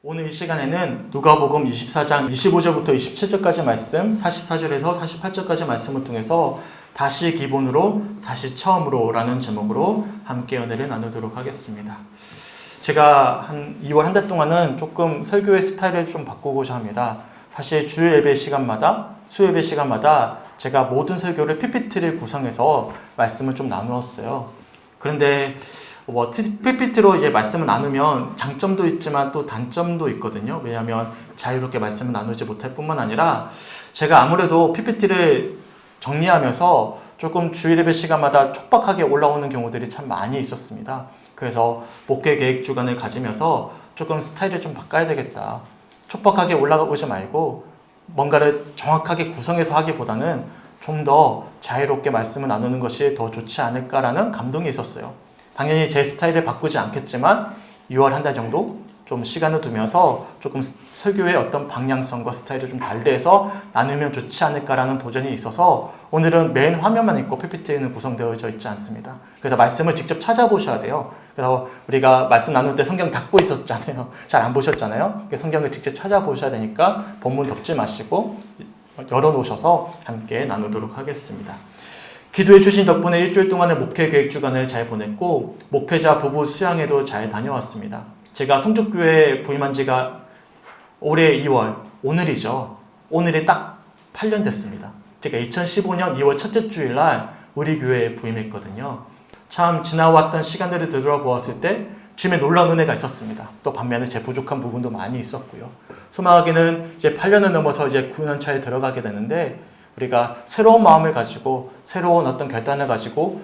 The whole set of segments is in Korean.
오늘 이 시간에는 누가복음 24장 25절부터 27절까지 말씀, 44절에서 48절까지 말씀을 통해서 다시 기본으로, 다시 처음으로 라는 제목으로 함께 은혜를 나누도록 하겠습니다. 제가 한 2월 한 달 동안은 조금 설교의 스타일을 좀 바꾸고자 합니다. 사실 주일 예배 시간마다, 수요예배 시간마다 제가 모든 설교를 PPT를 구성해서 말씀을 좀 나누었어요. 그런데 PPT로 이제 말씀을 나누면 장점도 있지만 또 단점도 있거든요. 왜냐하면 자유롭게 말씀을 나누지 못할 뿐만 아니라 제가 아무래도 PPT를 정리하면서 조금 주일 예배 시간마다 촉박하게 올라오는 경우들이 참 많이 있었습니다. 그래서 목회 계획 주간을 가지면서 조금 스타일을 좀 바꿔야 되겠다. 촉박하게 올라오지 말고 뭔가를 정확하게 구성해서 하기보다는 좀 더 자유롭게 말씀을 나누는 것이 더 좋지 않을까라는 감동이 있었어요. 당연히 제 스타일을 바꾸지 않겠지만 2월 한 달 정도 좀 시간을 두면서 조금 설교의 어떤 방향성과 스타일을 좀 달리해서 나누면 좋지 않을까라는 도전이 있어서 오늘은 맨 화면만 있고 PPT는 구성되어져 있지 않습니다. 그래서 말씀을 직접 찾아보셔야 돼요. 그래서 우리가 말씀 나눌 때 성경 닫고 있었잖아요. 잘 안 보셨잖아요. 성경을 직접 찾아보셔야 되니까 본문 덮지 마시고 열어놓으셔서 함께 나누도록 하겠습니다. 기도해 주신 덕분에 일주일 동안의 목회 계획 주간을 잘 보냈고 목회자 부부 수양회도 잘 다녀왔습니다. 제가 성죽교회 부임한 지가 올해 2월, 오늘이죠. 오늘이 딱 8년 됐습니다. 제가 2015년 2월 첫째 주일날 우리 교회에 부임했거든요. 참 지나왔던 시간들을 되돌아보았을 때 주님의 놀라운 은혜가 있었습니다. 또 반면에 제 부족한 부분도 많이 있었고요. 소망하기는 이제 8년을 넘어서 이제 9년 차에 들어가게 되는데 우리가 새로운 마음을 가지고 새로운 어떤 결단을 가지고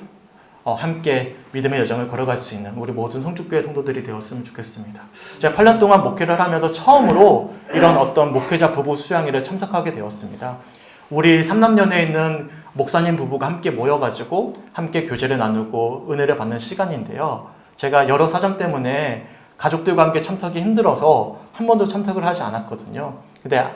함께 믿음의 여정을 걸어갈 수 있는 우리 모든 성죽교회 성도들이 되었으면 좋겠습니다. 제가 8년 동안 목회를 하면서 처음으로 이런 어떤 목회자 부부 수양회를 참석하게 되었습니다. 우리 삼남년에 있는 목사님 부부가 함께 모여가지고 함께 교제를 나누고 은혜를 받는 시간인데요. 제가 여러 사정 때문에 가족들과 함께 참석이 힘들어서 한 번도 참석을 하지 않았거든요. 근데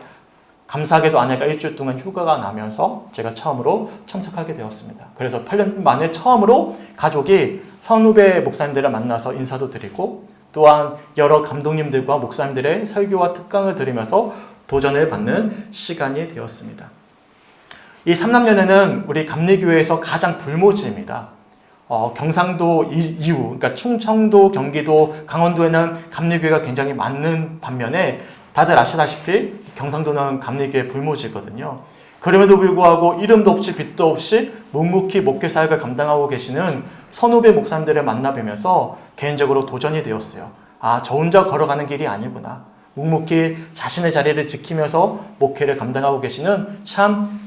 감사하게도 아내가 일주일 동안 휴가가 나면서 제가 처음으로 참석하게 되었습니다. 그래서 8년 만에 처음으로 가족이 선후배 목사님들을 만나서 인사도 드리고 또한 여러 감독님들과 목사님들의 설교와 특강을 들으면서 도전을 받는 시간이 되었습니다. 이 삼남년에는 우리 감리교회에서 가장 불모지입니다. 경상도 이후, 그러니까 충청도, 경기도, 강원도에는 감리교회가 굉장히 많은 반면에 다들 아시다시피 경상도는 감리교회 불모지거든요. 그럼에도 불구하고 이름도 없이 빛도 없이 묵묵히 목회 사역을 감당하고 계시는 선후배 목사님들을 만나뵈면서 개인적으로 도전이 되었어요. 아, 저 혼자 걸어가는 길이 아니구나. 묵묵히 자신의 자리를 지키면서 목회를 감당하고 계시는 참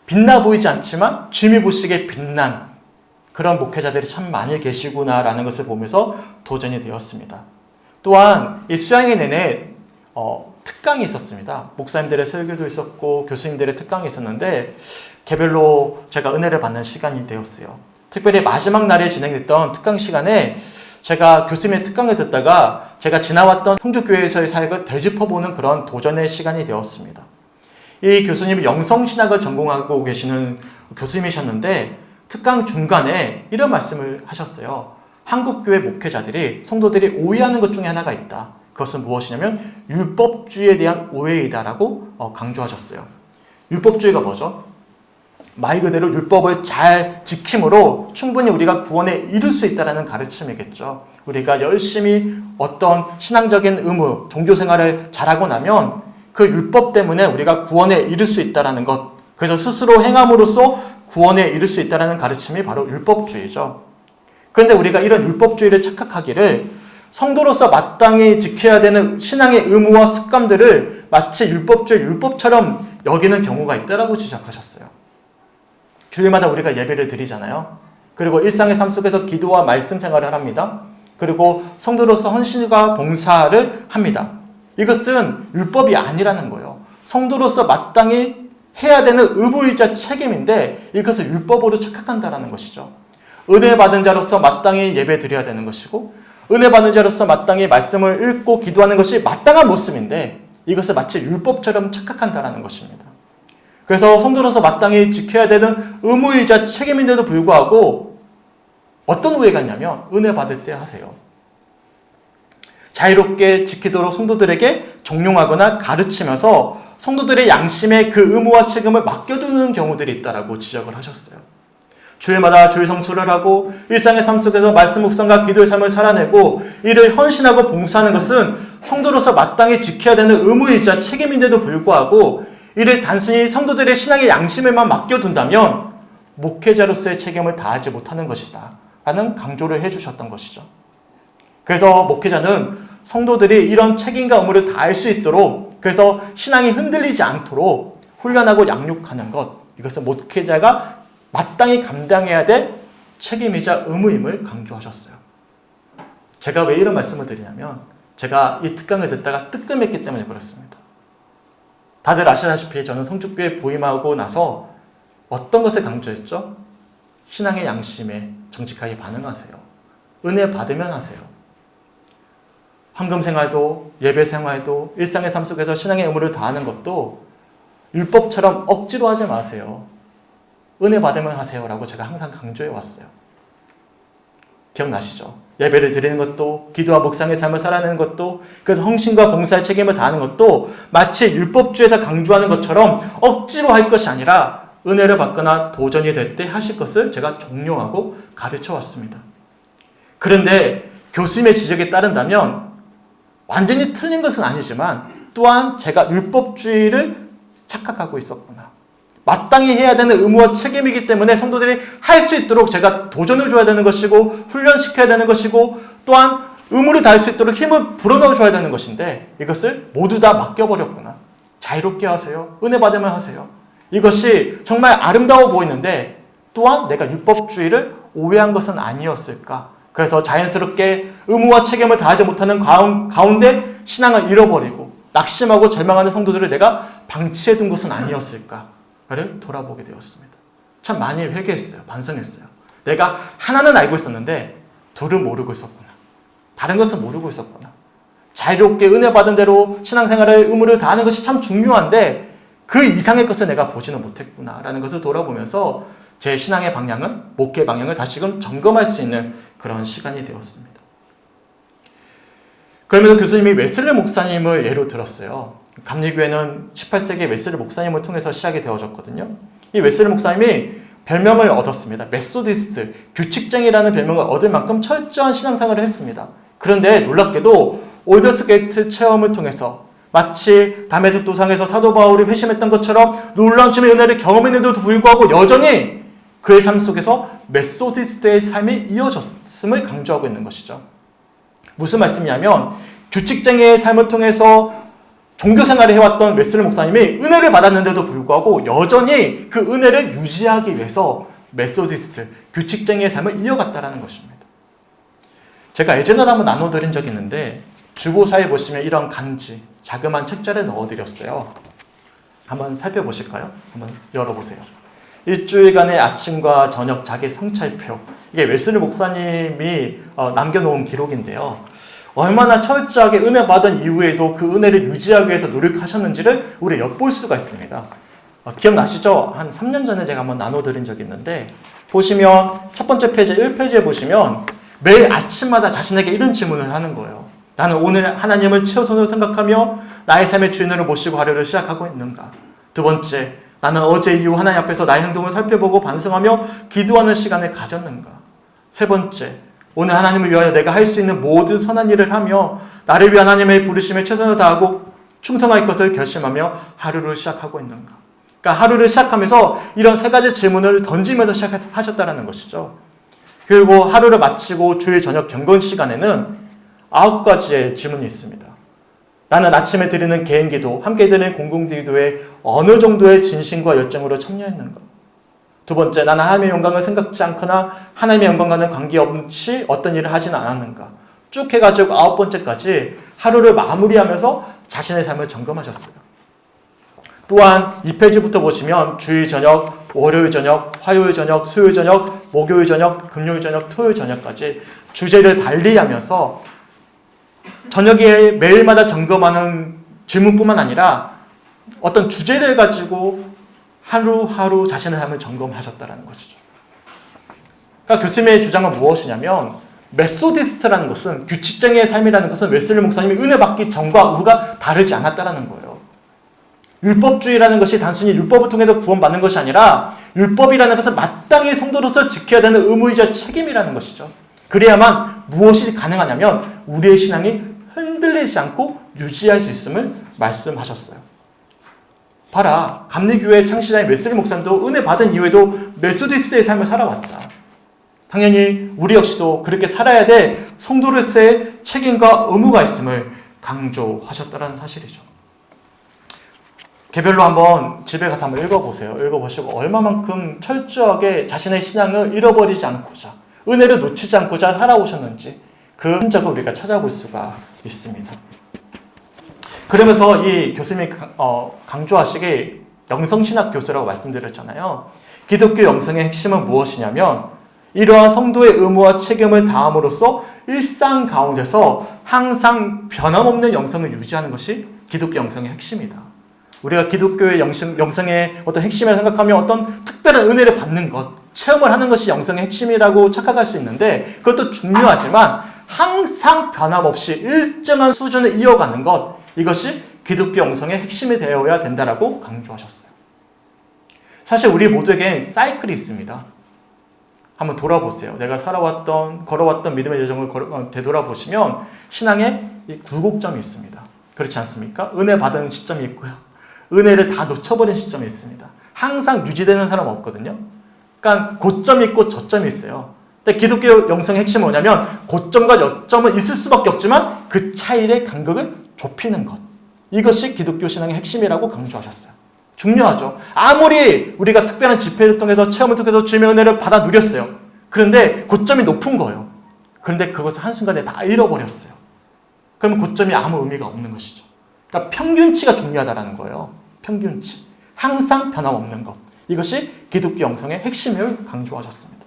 빛나 보이지 않지만 주님이 보시기에 빛난 그런 목회자들이 참 많이 계시구나라는 것을 보면서 도전이 되었습니다. 또한 이 수양회 내내 특강이 있었습니다. 목사님들의 설교도 있었고 교수님들의 특강이 있었는데 개별로 제가 은혜를 받는 시간이 되었어요. 특별히 마지막 날에 진행됐던 특강 시간에 제가 교수님의 특강을 듣다가 제가 지나왔던 성주교회에서의 사역을 되짚어보는 그런 도전의 시간이 되었습니다. 이 교수님이 영성신학을 전공하고 계시는 교수님이셨는데 특강 중간에 이런 말씀을 하셨어요. 한국교회 목회자들이 성도들이 오해하는 것 중에 하나가 있다. 그것은 무엇이냐면 율법주의에 대한 오해이다라고 강조하셨어요. 율법주의가 뭐죠? 말 그대로 율법을 잘 지킴으로 충분히 우리가 구원에 이룰 수 있다는 가르침이겠죠. 우리가 열심히 어떤 신앙적인 의무, 종교생활을 잘하고 나면 그 율법 때문에 우리가 구원에 이룰 수 있다는 것, 그래서 스스로 행함으로써 구원에 이룰 수 있다는 가르침이 바로 율법주의죠. 그런데 우리가 이런 율법주의를 착각하기를 성도로서 마땅히 지켜야 되는 신앙의 의무와 습관들을 마치 율법처럼 여기는 경우가 있다라고 지적하셨어요. 주일마다 우리가 예배를 드리잖아요. 그리고 일상의 삶 속에서 기도와 말씀 생활을 합니다. 그리고 성도로서 헌신과 봉사를 합니다. 이것은 율법이 아니라는 거예요. 성도로서 마땅히 해야 되는 의무이자 책임인데 이것을 율법으로 착각한다는 것이죠. 은혜 받은 자로서 마땅히 예배 드려야 되는 것이고 은혜 받은 자로서 마땅히 말씀을 읽고 기도하는 것이 마땅한 모습인데 이것을 마치 율법처럼 착각한다는 것입니다. 그래서 성도로서 마땅히 지켜야 되는 의무이자 책임인데도 불구하고 어떤 오해가 있냐면 은혜 받을 때 하세요. 자유롭게 지키도록 성도들에게 종용하거나 가르치면서 성도들의 양심에 그 의무와 책임을 맡겨두는 경우들이 있다라고 지적을 하셨어요. 주일마다 주일 성수를 하고 일상의 삶 속에서 말씀 묵상과 기도의 삶을 살아내고 이를 헌신하고 봉사하는 것은 성도로서 마땅히 지켜야 되는 의무이자 책임인데도 불구하고 이를 단순히 성도들의 신앙의 양심에만 맡겨둔다면 목회자로서의 책임을 다하지 못하는 것이다 라는 강조를 해주셨던 것이죠. 그래서 목회자는 성도들이 이런 책임과 의무를 다할 수 있도록, 그래서 신앙이 흔들리지 않도록 훈련하고 양육하는 것, 이것은 목회자가 마땅히 감당해야 될 책임이자 의무임을 강조하셨어요. 제가 왜 이런 말씀을 드리냐면 제가 이 특강을 듣다가 뜨끔했기 때문에 그렇습니다. 다들 아시다시피 저는 성축교회 부임하고 나서 어떤 것을 강조했죠? 신앙의 양심에 정직하게 반응하세요. 은혜 받으면 하세요. 헌금 생활도 예배 생활도 일상의 삶 속에서 신앙의 의무를 다하는 것도 율법처럼 억지로 하지 마세요. 은혜 받으면 하세요라고 제가 항상 강조해 왔어요. 기억나시죠? 예배를 드리는 것도, 기도와 묵상의 삶을 살아내는 것도, 그래서 헌신과 봉사의 책임을 다하는 것도 마치 율법주의에서 강조하는 것처럼 억지로 할 것이 아니라 은혜를 받거나 도전이 될 때 하실 것을 제가 종용하고 가르쳐 왔습니다. 그런데 교수님의 지적에 따른다면 완전히 틀린 것은 아니지만 또한 제가 율법주의를 착각하고 있었구나. 마땅히 해야 되는 의무와 책임이기 때문에 성도들이 할 수 있도록 제가 도전을 줘야 되는 것이고 훈련시켜야 되는 것이고 또한 의무를 다할 수 있도록 힘을 불어넣어 줘야 되는 것인데 이것을 모두 다 맡겨버렸구나. 자유롭게 하세요. 은혜 받으면 하세요. 이것이 정말 아름다워 보이는데 또한 내가 율법주의를 오해한 것은 아니었을까. 그래서 자연스럽게 의무와 책임을 다하지 못하는 가운데 신앙을 잃어버리고 낙심하고 절망하는 성도들을 내가 방치해둔 것은 아니었을까를 돌아보게 되었습니다. 참 많이 회개했어요. 반성했어요. 내가 하나는 알고 있었는데 둘은 모르고 있었구나. 다른 것은 모르고 있었구나. 자유롭게 은혜 받은 대로 신앙생활을 의무를 다하는 것이 참 중요한데 그 이상의 것을 내가 보지는 못했구나라는 것을 돌아보면서 제 신앙의 방향은, 목회 방향을 다시금 점검할 수 있는 그런 시간이 되었습니다. 그러면서 교수님이 웨슬리 목사님을 예로 들었어요. 감리교회는 18세기 웨슬리 목사님을 통해서 시작이 되어졌거든요. 이 웨슬리 목사님이 별명을 얻었습니다. 메소디스트, 규칙쟁이라는 별명을 얻을 만큼 철저한 신앙생활을 했습니다. 그런데 놀랍게도 올더스게이트 체험을 통해서 마치 다메섹 도상에서 사도 바울이 회심했던 것처럼 놀라운 주님의 은혜를 경험했는데도 불구하고 여전히 그의 삶 속에서 메소디스트의 삶이 이어졌음을 강조하고 있는 것이죠. 무슨 말씀이냐면 규칙쟁이의 삶을 통해서 종교생활을 해왔던 웨슬리 목사님이 은혜를 받았는데도 불구하고 여전히 그 은혜를 유지하기 위해서 메소디스트, 규칙쟁이의 삶을 이어갔다는 것입니다. 제가 예전에 한번 나눠드린 적이 있는데 주보사에 보시면 이런 간지, 자그마한 책자를 넣어드렸어요. 한번 살펴보실까요? 한번 열어보세요. 일주일간의 아침과 저녁 자기 성찰표. 이게 웨슬리 목사님이 남겨놓은 기록인데요. 얼마나 철저하게 은혜 받은 이후에도 그 은혜를 유지하기 위해서 노력하셨는지를 우리 엿볼 수가 있습니다. 기억나시죠? 한 3년 전에 제가 한번 나눠드린 적이 있는데 보시면 첫 번째 페이지 1페이지에 보시면 매일 아침마다 자신에게 이런 질문을 하는 거예요. 나는 오늘 하나님을 최우선으로 생각하며 나의 삶의 주인으로 모시고 하루를 시작하고 있는가? 두 번째, 나는 어제 이후 하나님 앞에서 나의 행동을 살펴보고 반성하며 기도하는 시간을 가졌는가? 세 번째, 오늘 하나님을 위하여 내가 할 수 있는 모든 선한 일을 하며 나를 위한 하나님의 부르심에 최선을 다하고 충성할 것을 결심하며 하루를 시작하고 있는가? 그러니까 하루를 시작하면서 이런 세 가지 질문을 던지면서 시작하셨다는 것이죠. 그리고 하루를 마치고 주일 저녁 경건 시간에는 9가지의 질문이 있습니다. 나는 아침에 드리는 개인기도, 함께 드리는 공공기도에 어느 정도의 진심과 열정으로 참여했는가? 두 번째, 나는 하나님의 영광을 생각지 않거나 하나님의 영광과는 관계없이 어떤 일을 하지는 않았는가? 쭉 해가지고 9번째까지 하루를 마무리하면서 자신의 삶을 점검하셨어요. 또한 2페이지부터 보시면 주일 저녁, 월요일 저녁, 화요일 저녁, 수요일 저녁, 목요일 저녁, 금요일 저녁, 토요일 저녁까지 주제를 달리하면서 저녁에 매일마다 점검하는 질문뿐만 아니라 어떤 주제를 가지고 하루하루 자신의 삶을 점검하셨다는 것이죠. 그러니까 교수님의 주장은 무엇이냐면 메소디스트라는 것은, 규칙적인 삶이라는 것은 웨슬리 목사님이 은혜 받기 전과 후가 다르지 않았다라는 거예요. 율법주의라는 것이 단순히 율법을 통해서 구원받는 것이 아니라 율법이라는 것은 마땅히 성도로서 지켜야 되는 의무이자 책임이라는 것이죠. 그래야만 무엇이 가능하냐면 우리의 신앙이 흔들리지 않고 유지할 수 있음을 말씀하셨어요. 봐라, 감리교회 창시자인 웨슬리 목사님도 은혜 받은 이후에도 메소디스트의 삶을 살아왔다. 당연히 우리 역시도 그렇게 살아야 될 성도로서의 책임과 의무가 있음을 강조하셨다는 사실이죠. 개별로 한번 집에 가서 한번 읽어보세요. 읽어보시고 얼마만큼 철저하게 자신의 신앙을 잃어버리지 않고자, 은혜를 놓치지 않고자 살아오셨는지 그 흔적을 우리가 찾아볼 수가 있습니다. 그러면서 이 교수님이 강조하시기 영성신학 교수라고 말씀드렸잖아요. 기독교 영성의 핵심은 무엇이냐면 이러한 성도의 의무와 책임을 다함으로써 일상 가운데서 항상 변함없는 영성을 유지하는 것이 기독교 영성의 핵심이다. 우리가 기독교의 영성의 어떤 핵심이라고 생각하면 어떤 특별한 은혜를 받는 것, 체험을 하는 것이 영성의 핵심이라고 착각할 수 있는데 그것도 중요하지만 항상 변함없이 일정한 수준을 이어가는 것, 이것이 기독교 영성의 핵심이 되어야 된다라고 강조하셨어요. 사실 우리 모두에겐 사이클이 있습니다. 한번 돌아보세요. 내가 걸어왔던 믿음의 여정을 되돌아보시면 신앙에 굴곡점이 있습니다. 그렇지 않습니까? 은혜 받은 시점이 있고요. 은혜를 다 놓쳐버린 시점이 있습니다. 항상 유지되는 사람 없거든요. 그러니까 고점이 있고 저점이 있어요. 근데 기독교 영성의 핵심은 뭐냐면 고점과 여점은 있을 수밖에 없지만 그 차이의 간격을 좁히는 것. 이것이 기독교 신앙의 핵심이라고 강조하셨어요. 중요하죠. 아무리 우리가 특별한 집회를 통해서 체험을 통해서 주님의 은혜를 받아 누렸어요. 그런데 고점이 높은 거예요. 그런데 그것을 한순간에 다 잃어버렸어요. 그러면 고점이 아무 의미가 없는 것이죠. 그러니까 평균치가 중요하다는 거예요. 평균치. 항상 변함없는 것. 이것이 기독교 영성의 핵심을 강조하셨습니다.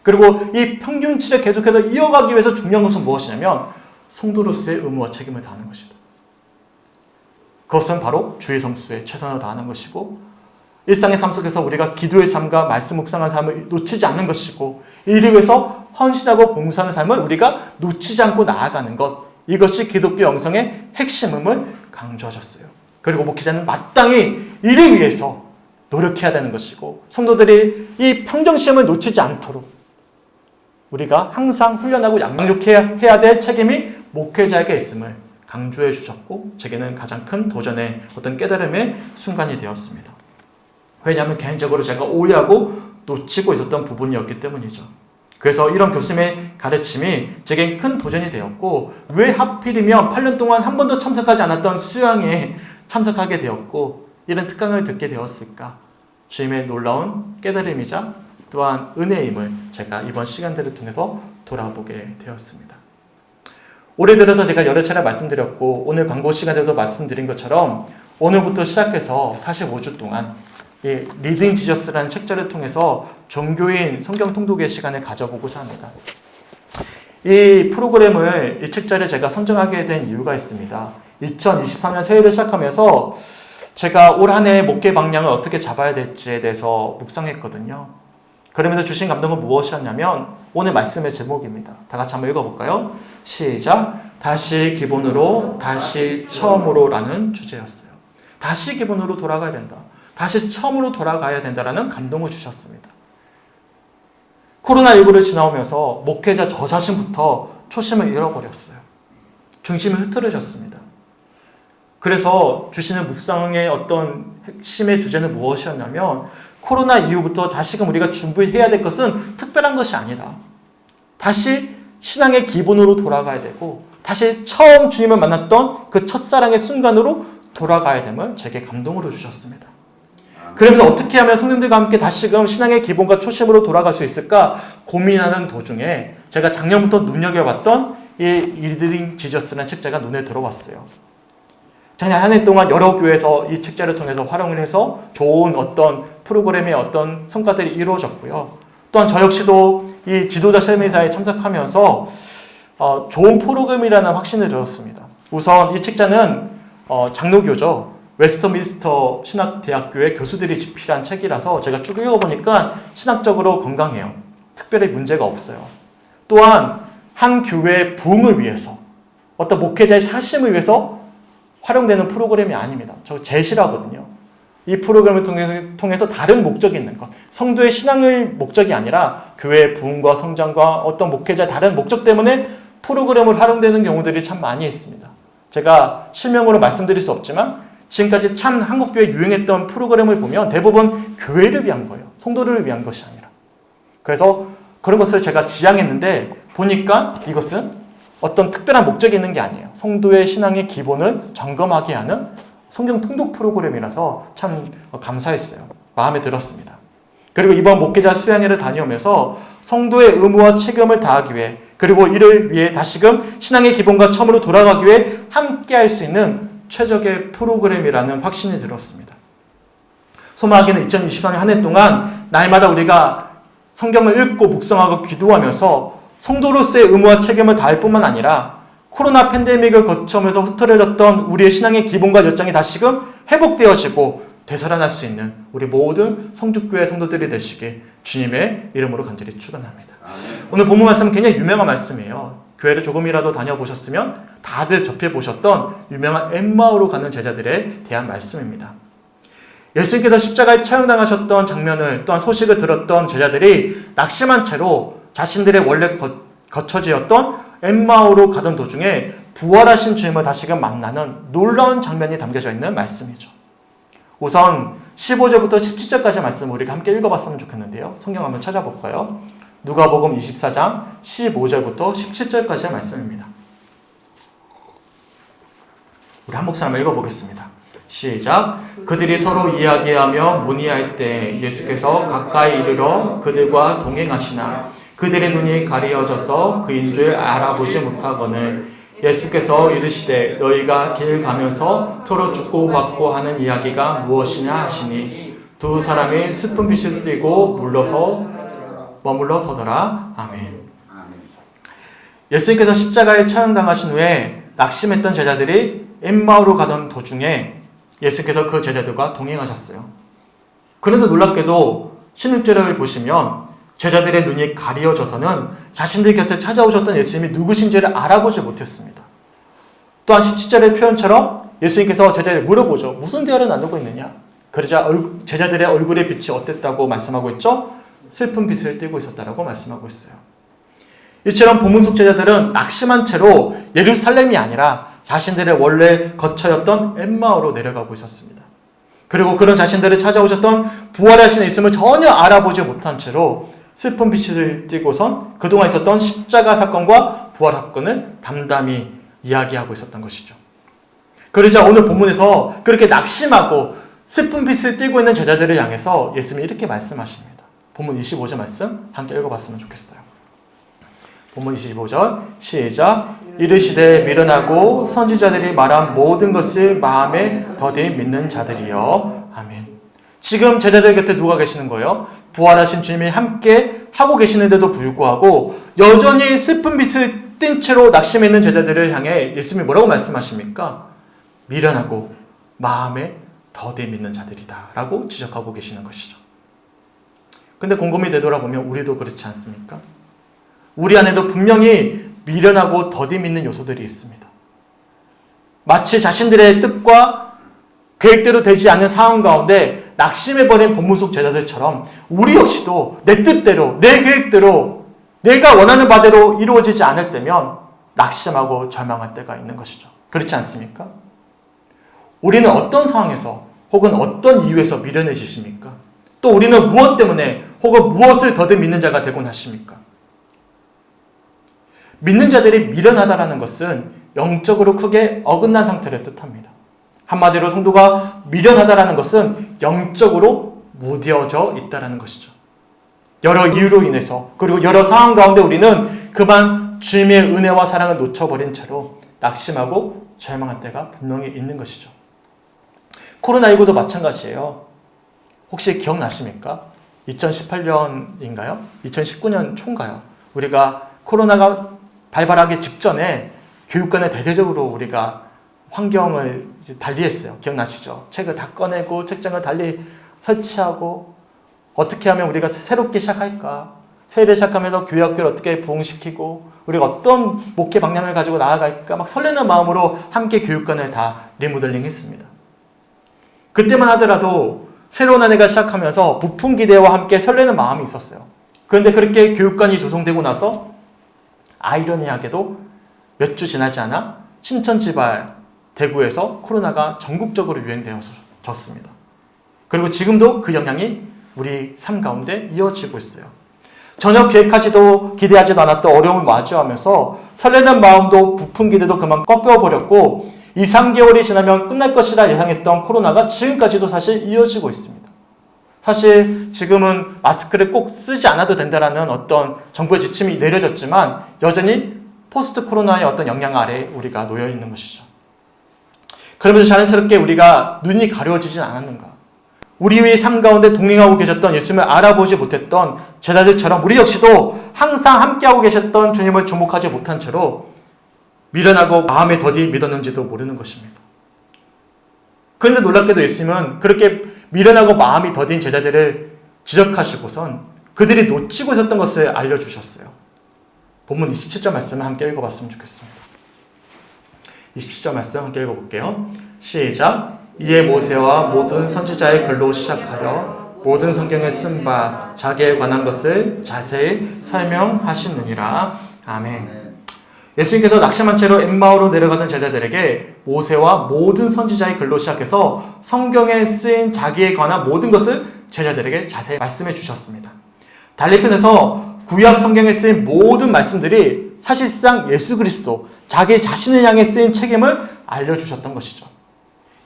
그리고 이 평균치를 계속해서 이어가기 위해서 중요한 것은 무엇이냐면 성도로서의 의무와 책임을 다하는 것이다. 그것은 바로 주의 성수에 최선을 다하는 것이고 일상의 삶 속에서 우리가 기도의 삶과 말씀 묵상하는 삶을 놓치지 않는 것이고 이를 위해서 헌신하고 봉사하는 삶을 우리가 놓치지 않고 나아가는 것, 이것이 기독교 영성의 핵심임을 강조하셨어요. 그리고 목회자는 마땅히 이를 위해서 노력해야 되는 것이고 성도들이 이 평정시험을 놓치지 않도록 우리가 항상 훈련하고 양육해야 될 책임이 목회자에게 있음을 강조해 주셨고 제게는 가장 큰 도전의 어떤 깨달음의 순간이 되었습니다. 왜냐하면 개인적으로 제가 오해하고 놓치고 있었던 부분이었기 때문이죠. 그래서 이런 교수님의 가르침이 제겐 큰 도전이 되었고 왜 하필이면 8년 동안 한 번도 참석하지 않았던 수양에 참석하게 되었고 이런 특강을 듣게 되었을까? 주님의 놀라운 깨달음이자 또한 은혜임을 제가 이번 시간들을 통해서 돌아보게 되었습니다. 올해 들어서 제가 여러 차례 말씀드렸고 오늘 광고 시간에도 말씀드린 것처럼 오늘부터 시작해서 45주 동안 이 리딩 지저스라는 책자를 통해서 종교인 성경 통독의 시간을 가져보고자 합니다. 이 프로그램을, 이 책자를 제가 선정하게 된 이유가 있습니다. 2023년 새해를 시작하면서 제가 올 한 해 목회 방향을 어떻게 잡아야 될지에 대해서 묵상했거든요. 그러면서 주신 감동은 무엇이었냐면 오늘 말씀의 제목입니다. 다 같이 한번 읽어볼까요? 시작! 다시 기본으로, 다시 처음으로 라는 주제였어요. 다시 기본으로 돌아가야 된다. 다시 처음으로 돌아가야 된다라는 감동을 주셨습니다. 코로나19를 지나오면서 목회자 저 자신부터 초심을 잃어버렸어요. 중심이 흐트러졌습니다. 그래서 주시는 묵상의 어떤 핵심의 주제는 무엇이었냐면 코로나 이후부터 다시금 우리가 준비해야 될 것은 특별한 것이 아니다. 다시 신앙의 기본으로 돌아가야 되고 다시 처음 주님을 만났던 그 첫사랑의 순간으로 돌아가야 됨을 제게 감동으로 주셨습니다. 그러면서 어떻게 하면 성님들과 함께 다시금 신앙의 기본과 초심으로 돌아갈 수 있을까 고민하는 도중에 제가 작년부터 눈여겨봤던 이 리딩 지저스라는 책자가 눈에 들어왔어요. 작년 한 해 동안 여러 교회에서 이 책자를 통해서 활용을 해서 좋은 어떤 프로그램의 어떤 성과들이 이루어졌고요. 또한 저 역시도 이 지도자 세미나에 참석하면서 좋은 프로그램이라는 확신을 들었습니다. 우선 이 책자는 장로교죠. 웨스터민스터 신학대학교의 교수들이 집필한 책이라서 제가 쭉 읽어보니까 신학적으로 건강해요. 특별히 문제가 없어요. 또한 한 교회의 부흥을 위해서, 어떤 목회자의 사심을 위해서 활용되는 프로그램이 아닙니다. 저 제시라거든요. 이 프로그램을 통해서 다른 목적이 있는 것, 성도의 신앙의 목적이 아니라 교회의 부흥과 성장과 어떤 목회자의 다른 목적 때문에 프로그램을 활용되는 경우들이 참 많이 있습니다. 제가 실명으로 말씀드릴 수 없지만 지금까지 참 한국교회에 유행했던 프로그램을 보면 대부분 교회를 위한 거예요. 성도를 위한 것이 아니라. 그래서 그런 것을 제가 지향했는데 보니까 이것은 어떤 특별한 목적이 있는 게 아니에요. 성도의 신앙의 기본을 점검하게 하는 성경 통독 프로그램이라서 참 감사했어요. 마음에 들었습니다. 그리고 이번 목회자 수양회를 다녀오면서 성도의 의무와 책임을 다하기 위해, 그리고 이를 위해 다시금 신앙의 기본과 처음으로 돌아가기 위해 함께 할 수 있는 최적의 프로그램이라는 확신이 들었습니다. 소망하기는 2023년 한 해 동안 날마다 우리가 성경을 읽고 묵상하고 기도하면서 성도로서의 의무와 책임을 다할 뿐만 아니라 코로나 팬데믹을 거쳐오면서 흐트러졌던 우리의 신앙의 기본과 열정이 다시금 회복되어지고 되살아날 수 있는 우리 모든 성죽교회 성도들이 되시길 주님의 이름으로 간절히 축원합니다. 오늘 본문 말씀은 굉장히 유명한 말씀이에요. 교회를 조금이라도 다녀보셨으면 다들 접해보셨던 유명한 엠마오로 가는 제자들에 대한 말씀입니다. 예수님께서 십자가에 처형당하셨던 장면을, 또한 소식을 들었던 제자들이 낙심한 채로 자신들의 원래 거처지였던 엠마오로 가던 도중에 부활하신 주님을 다시금 만나는 놀라운 장면이 담겨져 있는 말씀이죠. 우선 15절부터 17절까지 말씀을 우리가 함께 읽어봤으면 좋겠는데요. 성경 한번 찾아볼까요? 누가복음 24장 15절부터 17절까지의 말씀입니다. 우리 한 목소리 한번 읽어보겠습니다. 시작. 그들이 서로 이야기하며 문의할 때 예수께서 가까이 이르러 그들과 동행하시나 그들의 눈이 가리어져서 그인 줄 알아보지 못하거늘 예수께서 이르시되 너희가 길 가면서 서로 주고받고 하는 이야기가 무엇이냐 하시니 두 사람이 슬픈 빛을 띠고 머물러 서더라. 아멘. 예수님께서 십자가에 처형당하신 후에 낙심했던 제자들이 엠마오로 가던 도중에 예수께서 그 제자들과 동행하셨어요. 그런데 놀랍게도 16절을 보시면 제자들의 눈이 가리어져서는 자신들 곁에 찾아오셨던 예수님이 누구신지를 알아보지 못했습니다. 또한 17절의 표현처럼 예수님께서 제자들에게 물어보죠. 무슨 대화를 나누고 있느냐? 그러자 제자들의 얼굴의 빛이 어땠다고 말씀하고 있죠? 슬픈 빛을 띠고 있었다라고 말씀하고 있어요. 이처럼 본문 속 제자들은 낙심한 채로 예루살렘이 아니라 자신들의 원래 거처였던 엠마오로 내려가고 있었습니다. 그리고 그런 자신들을 찾아오셨던 부활하신 예수님을 전혀 알아보지 못한 채로 슬픈 빛을 띠고선 그동안 있었던 십자가 사건과 부활 사건을 담담히 이야기하고 있었던 것이죠. 그러자 오늘 본문에서 그렇게 낙심하고 슬픈 빛을 띠고 있는 제자들을 향해서 예수님이 이렇게 말씀하십니다. 본문 25절 말씀 함께 읽어봤으면 좋겠어요. 본문 25절 시작. 이르시되 미련하고 선지자들이 말한 모든 것을 마음에 더디 믿는 자들이여. 아멘. 지금 제자들 곁에 누가 계시는 거예요? 부활하신 주님이 함께 하고 계시는데도 불구하고 여전히 슬픈 빛을 띈 채로 낙심해 있는 제자들을 향해 예수님이 뭐라고 말씀하십니까? 미련하고 마음에 더디 믿는 자들이다 라고 지적하고 계시는 것이죠. 근데 곰곰이 되돌아보면 우리도 그렇지 않습니까? 우리 안에도 분명히 미련하고 더디 믿는 요소들이 있습니다. 마치 자신들의 뜻과 계획대로 되지 않는 상황 가운데 낙심해버린 본문 속 제자들처럼 우리 역시도 내 뜻대로, 내 계획대로, 내가 원하는 바대로 이루어지지 않을 때면 낙심하고 절망할 때가 있는 것이죠. 그렇지 않습니까? 우리는 어떤 상황에서 혹은 어떤 이유에서 미련해지십니까? 또 우리는 무엇 때문에 혹은 무엇을 더듬 믿는 자가 되곤 하십니까? 믿는 자들이 미련하다라는 것은 영적으로 크게 어긋난 상태를 뜻합니다. 한마디로 성도가 미련하다라는 것은 영적으로 무뎌져 있다라는 것이죠. 여러 이유로 인해서 그리고 여러 상황 가운데 우리는 그만 주님의 은혜와 사랑을 놓쳐버린 채로 낙심하고 절망할 때가 분명히 있는 것이죠. 코로나19도 마찬가지예요. 혹시 기억나십니까? 2018년인가요? 2019년 초인가요? 우리가 코로나가 발발하기 직전에 교육관에 대대적으로 우리가 환경을 달리했어요. 기억나시죠? 책을 다 꺼내고 책장을 달리 설치하고 어떻게 하면 우리가 새롭게 시작할까? 새해를 시작하면서 교회 학교를 어떻게 부흥시키고 우리가 어떤 목회 방향을 가지고 나아갈까 막 설레는 마음으로 함께 교육관을 다 리모델링 했습니다. 그때만 하더라도 새로운 한 해가 시작하면서 부푼 기대와 함께 설레는 마음이 있었어요. 그런데 그렇게 교육관이 조성되고 나서 아이러니하게도 몇 주 지나지 않아 신천지발 대구에서 코로나가 전국적으로 유행되었습니다. 그리고 지금도 그 영향이 우리 삶 가운데 이어지고 있어요. 전혀 계획하지도 기대하지도 않았던 어려움을 마주하면서 설레는 마음도 부푼 기대도 그만 꺾여버렸고 2, 3개월이 지나면 끝날 것이라 예상했던 코로나가 지금까지도 사실 이어지고 있습니다. 사실 지금은 마스크를 꼭 쓰지 않아도 된다는 어떤 정부의 지침이 내려졌지만 여전히 포스트 코로나의 어떤 영향 아래 우리가 놓여 있는 것이죠. 그러면서 자연스럽게 우리가 눈이 가려워지진 않았는가? 우리의 삶 가운데 동행하고 계셨던 예수님을 알아보지 못했던 제자들처럼 우리 역시도 항상 함께하고 계셨던 주님을 주목하지 못한 채로 미련하고 마음에 더디 믿었는지도 모르는 것입니다. 그런데 놀랍게도 예수님은 그렇게 미련하고 마음이 더딘 제자들을 지적하시고선 그들이 놓치고 있었던 것을 알려주셨어요. 본문 27절 말씀을 함께 읽어봤으면 좋겠습니다. 27절 말씀 함께 읽어볼게요. 시작. 이에 모세와 모든 선지자의 글로 시작하여 모든 성경에 쓴 바 자기에 관한 것을 자세히 설명하시느니라. 아멘. 예수님께서 낙심한 채로 엠마오로 내려가던 제자들에게 모세와 모든 선지자의 글로 시작해서 성경에 쓰인 자기에 관한 모든 것을 제자들에게 자세히 말씀해 주셨습니다. 달리 편에서 구약 성경에 쓰인 모든 말씀들이 사실상 예수 그리스도 자기 자신을 향해 쓰인 책임을 알려주셨던 것이죠.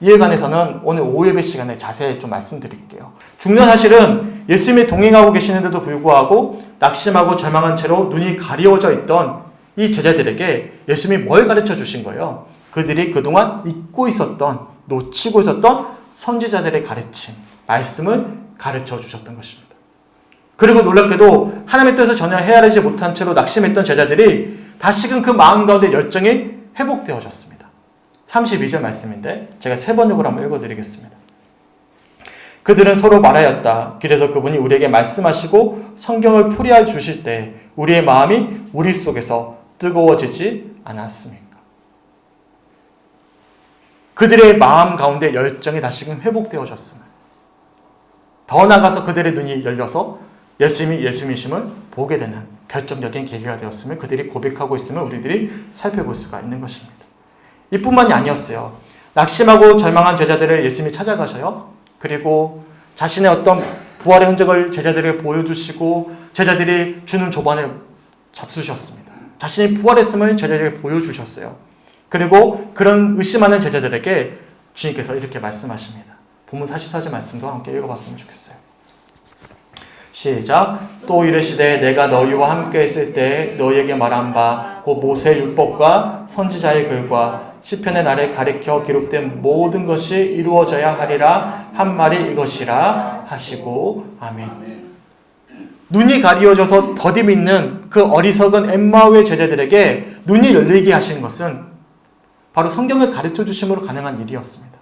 이에 관해서는 오늘 오예배 시간에 자세히 좀 말씀드릴게요. 중요한 사실은 예수님이 동행하고 계시는데도 불구하고 낙심하고 절망한 채로 눈이 가리워져 있던 이 제자들에게 예수님이 뭘 가르쳐 주신 거예요? 그들이 그동안 잊고 있었던, 놓치고 있었던 선지자들의 가르침, 말씀을 가르쳐 주셨던 것입니다. 그리고 놀랍게도 하나님의 뜻을 전혀 헤아리지 못한 채로 낙심했던 제자들이 다시금 그 마음 가운데 열정이 회복되어졌습니다. 32절 말씀인데 제가 세 번역으로 한번 읽어드리겠습니다. 그들은 서로 말하였다. 길에서 그분이 우리에게 말씀하시고 성경을 풀이해 주실 때 우리의 마음이 우리 속에서 뜨거워지지 않았습니까? 그들의 마음 가운데 열정이 다시금 회복되어졌습니다. 더 나아가서 그들의 눈이 열려서 예수님이 예수님이심을 보게 되는 결정적인 계기가 되었음을 그들이 고백하고 있음을 우리들이 살펴볼 수가 있는 것입니다. 이뿐만이 아니었어요. 낙심하고 절망한 제자들을 예수님이 찾아가셔요. 그리고 자신의 어떤 부활의 흔적을 제자들에게 보여주시고 제자들이 주는 조반을 잡수셨습니다. 자신이 부활했음을 제자들에게 보여주셨어요. 그리고 그런 의심하는 제자들에게 주님께서 이렇게 말씀하십니다. 본문 44절 말씀도 함께 읽어봤으면 좋겠어요. 시작. 또 이르시되 내가 너희와 함께 있을 때 너희에게 말한 바 곧 모세의 율법과 선지자의 글과 시편의 나를 가리켜 기록된 모든 것이 이루어져야 하리라 한 말이 이것이라 하시고 아멘. 눈이 가리워져서 더디 믿는 그 어리석은 엠마오의 제자들에게 눈이 열리게 하신 것은 바로 성경을 가르쳐 주심으로 가능한 일이었습니다.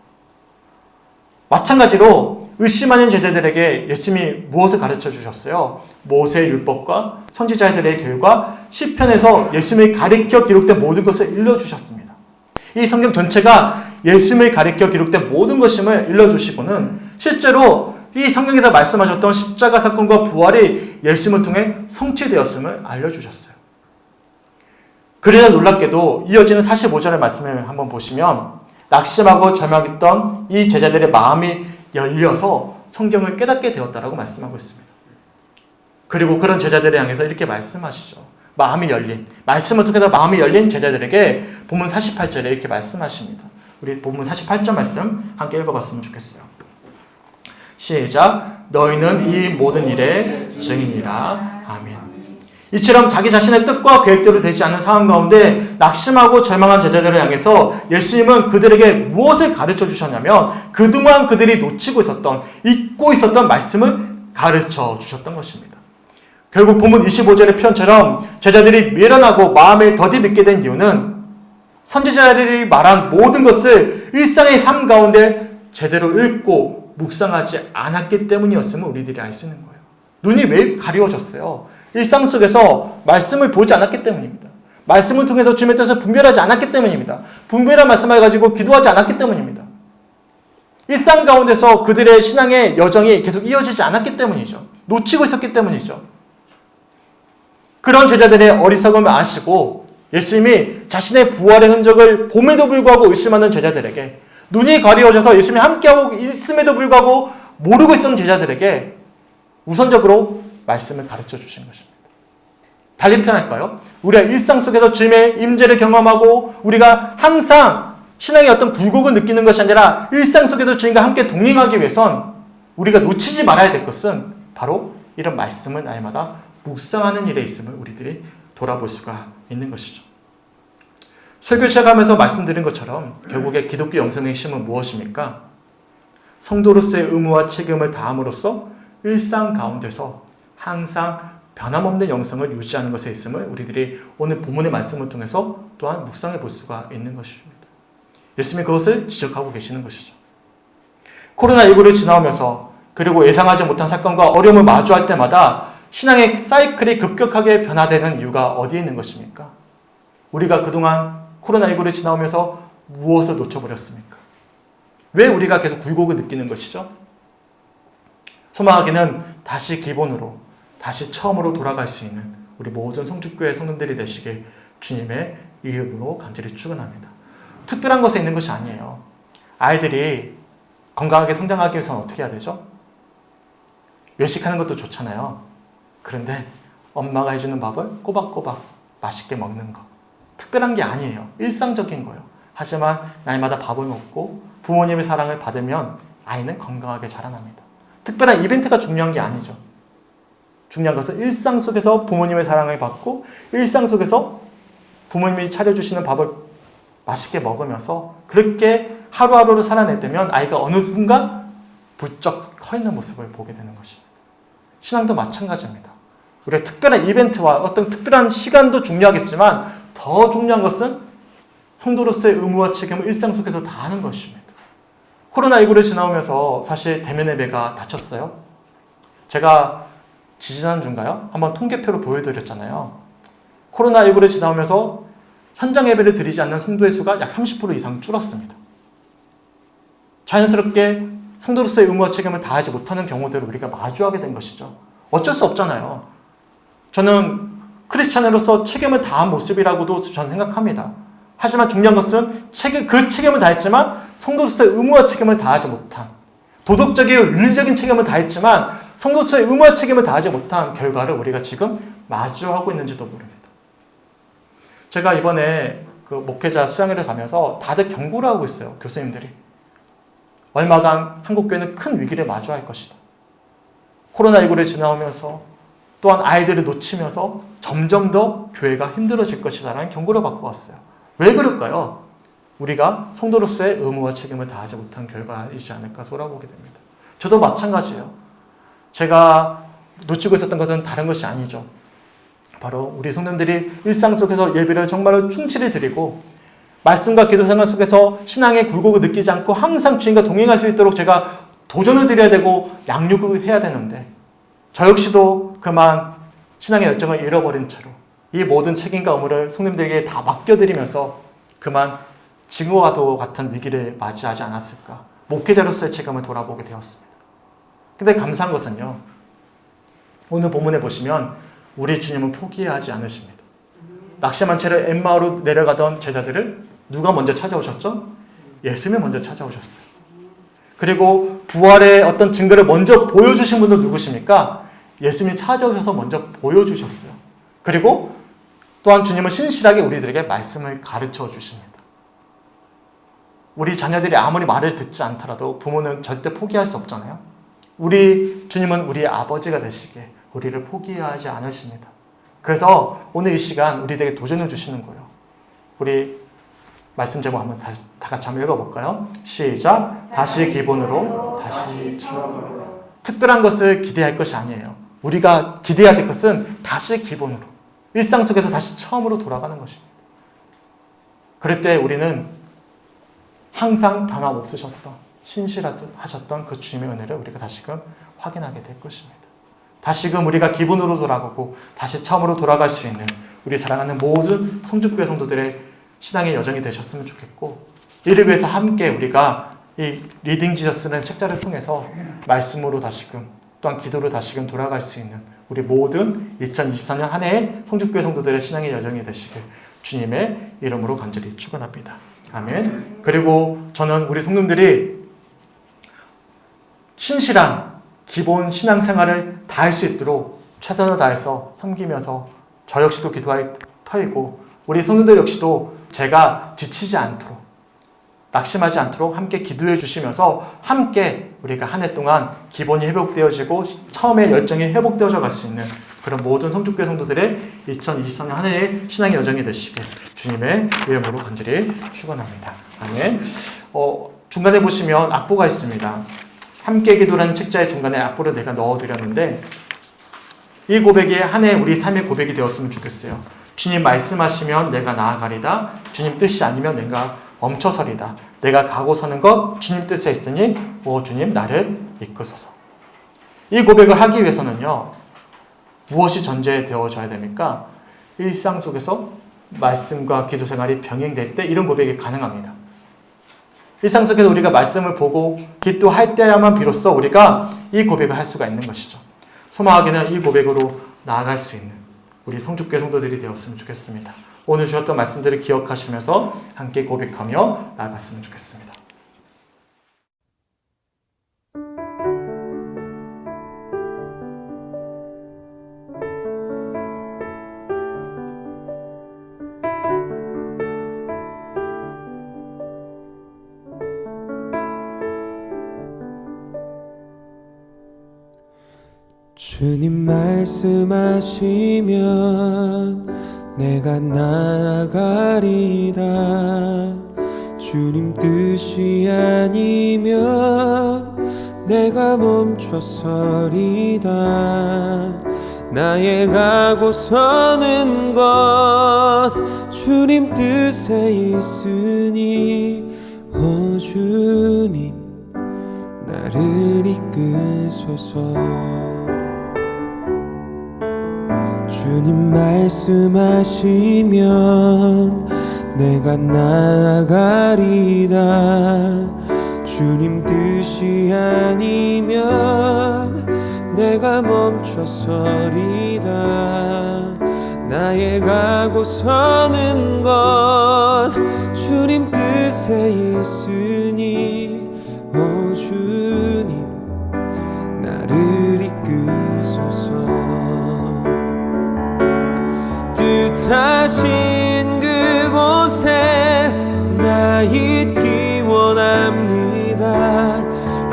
마찬가지로 의심하는 제자들에게 예수님이 무엇을 가르쳐 주셨어요? 모세의 율법과 선지자들의 글과 시편에서 예수님이 가르쳐 기록된 모든 것을 일러주셨습니다. 이 성경 전체가 예수님을 가르쳐 기록된 모든 것임을 일러주시고는 실제로 이 성경에서 말씀하셨던 십자가 사건과 부활이 예수님을 통해 성취되었음을 알려주셨어요. 그러자 놀랍게도 이어지는 45절의 말씀을 한번 보시면 낙심하고 절망했던 이 제자들의 마음이 열려서 성경을 깨닫게 되었다라고 말씀하고 있습니다. 그리고 그런 제자들을 향해서 이렇게 말씀하시죠. 마음이 열린, 말씀을 통해서 마음이 열린 제자들에게 본문 48절에 이렇게 말씀하십니다. 우리 본문 48절 말씀 함께 읽어봤으면 좋겠어요. 시작. 너희는 이 모든 일의 증인이라. 아멘. 이처럼 자기 자신의 뜻과 계획대로 되지 않는 상황 가운데 낙심하고 절망한 제자들을 향해서 예수님은 그들에게 무엇을 가르쳐 주셨냐면 그동안 그들이 놓치고 있었던, 잊고 있었던 말씀을 가르쳐 주셨던 것입니다. 결국 본문 25절의 표현처럼 제자들이 미련하고 마음에 더디 믿게 된 이유는 선지자들이 말한 모든 것을 일상의 삶 가운데 제대로 읽고 묵상하지 않았기 때문이었음을 우리들이 알 수 있는 거예요. 눈이 왜 가리워졌어요? 일상 속에서 말씀을 보지 않았기 때문입니다. 말씀을 통해서 주님의 뜻을 분별하지 않았기 때문입니다. 분별한 말씀을 가지고 기도하지 않았기 때문입니다. 일상 가운데서 그들의 신앙의 여정이 계속 이어지지 않았기 때문이죠. 놓치고 있었기 때문이죠. 그런 제자들의 어리석음을 아시고 예수님이 자신의 부활의 흔적을 봄에도 불구하고 의심하는 제자들에게, 눈이 가려워져서 예수님이 함께하고 있음에도 불구하고 모르고 있던 제자들에게 우선적으로 말씀을 가르쳐 주신 것입니다. 달리 표현할까요? 우리가 일상 속에서 주님의 임재를 경험하고 우리가 항상 신앙의 어떤 굴곡을 느끼는 것이 아니라 일상 속에서 주님과 함께 동행하기 위해선 우리가 놓치지 말아야 될 것은 바로 이런 말씀을 날마다 묵상하는 일에 있음을 우리들이 돌아볼 수가 있는 것이죠. 설교 시작하면서 말씀드린 것처럼 결국에 기독교 영성의 핵심은 무엇입니까? 성도로서의 의무와 책임을 다함으로써 일상 가운데서 항상 변함없는 영성을 유지하는 것에 있음을 우리들이 오늘 본문의 말씀을 통해서 또한 묵상해 볼 수가 있는 것입니다. 예수님이 그것을 지적하고 계시는 것이죠. 코로나19를 지나오면서 그리고 예상하지 못한 사건과 어려움을 마주할 때마다 신앙의 사이클이 급격하게 변화되는 이유가 어디에 있는 것입니까? 우리가 그동안 코로나19를 지나오면서 무엇을 놓쳐버렸습니까? 왜 우리가 계속 굴곡을 느끼는 것이죠? 소망하기는 다시 기본으로, 다시 처음으로 돌아갈 수 있는 우리 모든 성주교회 성도들이 되시길 주님의 이름으로 간절히 축원합니다. 특별한 것에 있는 것이 아니에요. 아이들이 건강하게 성장하기 위해서는 어떻게 해야 되죠? 외식하는 것도 좋잖아요. 그런데 엄마가 해주는 밥을 꼬박꼬박 맛있게 먹는 것. 특별한 게 아니에요. 일상적인 거예요. 하지만 날마다 밥을 먹고 부모님의 사랑을 받으면 아이는 건강하게 자라납니다. 특별한 이벤트가 중요한 게 아니죠. 중요한 것은 일상 속에서 부모님의 사랑을 받고 일상 속에서 부모님이 차려주시는 밥을 맛있게 먹으면서 그렇게 하루하루를 살아내면 아이가 어느 순간 부쩍 커 있는 모습을 보게 되는 것입니다. 신앙도 마찬가지입니다. 우리가 특별한 이벤트와 어떤 특별한 시간도 중요하겠지만 더 중요한 것은 성도로서의 의무와 책임을 일상 속에서 다하는 것입니다. 코로나19를 지나오면서 사실 대면 예배가 닫혔어요. 제가 지지난주인가요? 한번 통계표를 보여드렸잖아요. 코로나19를 지나오면서 현장 예배를 드리지 않는 성도의 수가 약 30% 이상 줄었습니다. 자연스럽게 성도로서의 의무와 책임을 다하지 못하는 경우들을 우리가 마주하게 된 것이죠. 어쩔 수 없잖아요. 저는 크리스찬으로서 책임을 다한 모습이라고도 저는 생각합니다. 하지만 중요한 것은 그 책임을 다했지만 성도로서의 의무와 책임을 다하지 못한, 도덕적이고 윤리적인 책임을 다했지만 성도로서의 의무와 책임을 다하지 못한 결과를 우리가 지금 마주하고 있는지도 모릅니다. 제가 이번에 그 목회자 수양회를 가면서 다들 경고를 하고 있어요. 교수님들이. 얼마간 한국교회는 큰 위기를 마주할 것이다. 코로나19를 지나오면서 또한 아이들을 놓치면서 점점 더 교회가 힘들어질 것이다 라는 경고를 받고 왔어요. 왜 그럴까요? 우리가 성도로서의 의무와 책임을 다하지 못한 결과이지 않을까 돌아보게 됩니다. 저도 마찬가지예요. 제가 놓치고 있었던 것은 다른 것이 아니죠. 바로 우리 성도들이 일상 속에서 예배를 정말로 충실히 드리고 말씀과 기도 생활 속에서 신앙의 굴곡을 느끼지 않고 항상 주님과 동행할 수 있도록 제가 도전을 드려야 되고 양육을 해야 되는데 저 역시도 그만 신앙의 열정을 잃어버린 채로 이 모든 책임과 의무를 성도님들에게 다 맡겨드리면서 그만 지금과도 같은 위기를 맞이하지 않았을까. 목회자로서의 책임을 돌아보게 되었습니다. 근데 감사한 것은요. 오늘 본문에 보시면 우리 주님은 포기하지 않으십니다. 낙심한 채로 엠마오로 내려가던 제자들을 누가 먼저 찾아오셨죠? 예수님이 먼저 찾아오셨어요. 그리고 부활의 어떤 증거를 먼저 보여주신 분은 누구십니까? 예수님이 찾아오셔서 먼저 보여주셨어요. 그리고 또한 주님은 신실하게 우리들에게 말씀을 가르쳐 주십니다. 우리 자녀들이 아무리 말을 듣지 않더라도 부모는 절대 포기할 수 없잖아요. 우리 주님은 우리의 아버지가 되시기에 우리를 포기하지 않으십니다. 그래서 오늘 이 시간 우리에게 도전을 주시는 거예요. 우리 말씀 제목 한번 다 같이 한번 읽어볼까요? 시작! 다시 기본으로, 다시 처음으로. 특별한 것을 기대할 것이 아니에요. 우리가 기대해야 될 것은 다시 기본으로, 일상 속에서 다시 처음으로 돌아가는 것입니다. 그럴 때 우리는 항상 변함없으셨던, 신실하셨던 그 주님의 은혜를 우리가 다시금 확인하게 될 것입니다. 다시금 우리가 기본으로 돌아가고 다시 처음으로 돌아갈 수 있는 우리 사랑하는 모든 성주교회 성도들의 신앙의 여정이 되셨으면 좋겠고, 이를 위해서 함께 우리가 이 리딩 지저스라는 책자를 통해서 말씀으로 다시금 또한 기도로 다시금 돌아갈 수 있는 우리 모든 2023년 한 해의 성주교회 성도들의 신앙의 여정이 되시길 주님의 이름으로 간절히 축원합니다. 아멘. 그리고 저는 우리 성도들이 신실한 기본 신앙생활을 다 할 수 있도록 최선을 다해서 섬기면서 저 역시도 기도할 터이고, 우리 성도들 역시도 제가 지치지 않도록, 낙심하지 않도록 함께 기도해 주시면서 함께 우리가 한 해 동안 기본이 회복되어지고 처음에 열정이 회복되어져 갈 수 있는 그런 모든 성주교회 성도들의 2023년 한 해의 신앙의 여정이 되시길 주님의 이름으로 간절히 축원합니다. 아멘. 중간에 보시면 악보가 있습니다. 함께 기도라는 책자의 중간에 악보를 내가 넣어드렸는데, 이 고백이 한 해 우리 삶의 고백이 되었으면 좋겠어요. 주님 말씀하시면 내가 나아가리다. 주님 뜻이 아니면 내가 멈춰서리다. 내가 가고 서는 것 주님 뜻에 있으니 오 주님 나를 이끄소서. 이 고백을 하기 위해서는요, 무엇이 전제되어져야 됩니까? 일상 속에서 말씀과 기도 생활이 병행될 때 이런 고백이 가능합니다. 일상 속에서 우리가 말씀을 보고 기도할 때야만 비로소 우리가 이 고백을 할 수가 있는 것이죠. 소망하기는 이 고백으로 나아갈 수 있는 우리 성주교회 성도들이 되었으면 좋겠습니다. 오늘 주셨던 말씀들을 기억하시면서 함께 고백하며 나아갔으면 좋겠습니다. 주님 말씀하시면 내가 나아가리다. 주님 뜻이 아니면 내가 멈춰서리다. 나의 가고 서는 것 주님 뜻에 있으니 오 주님 나를 이끄소서. 주님 말씀하시면 내가 나아가리다. 주님 뜻이 아니면 내가 멈춰서리다. 나의 가고 서는 것 주님 뜻에 있으니 오 주님 나를 이끄소서. 뜻하신 그곳에 나 있기 원합니다.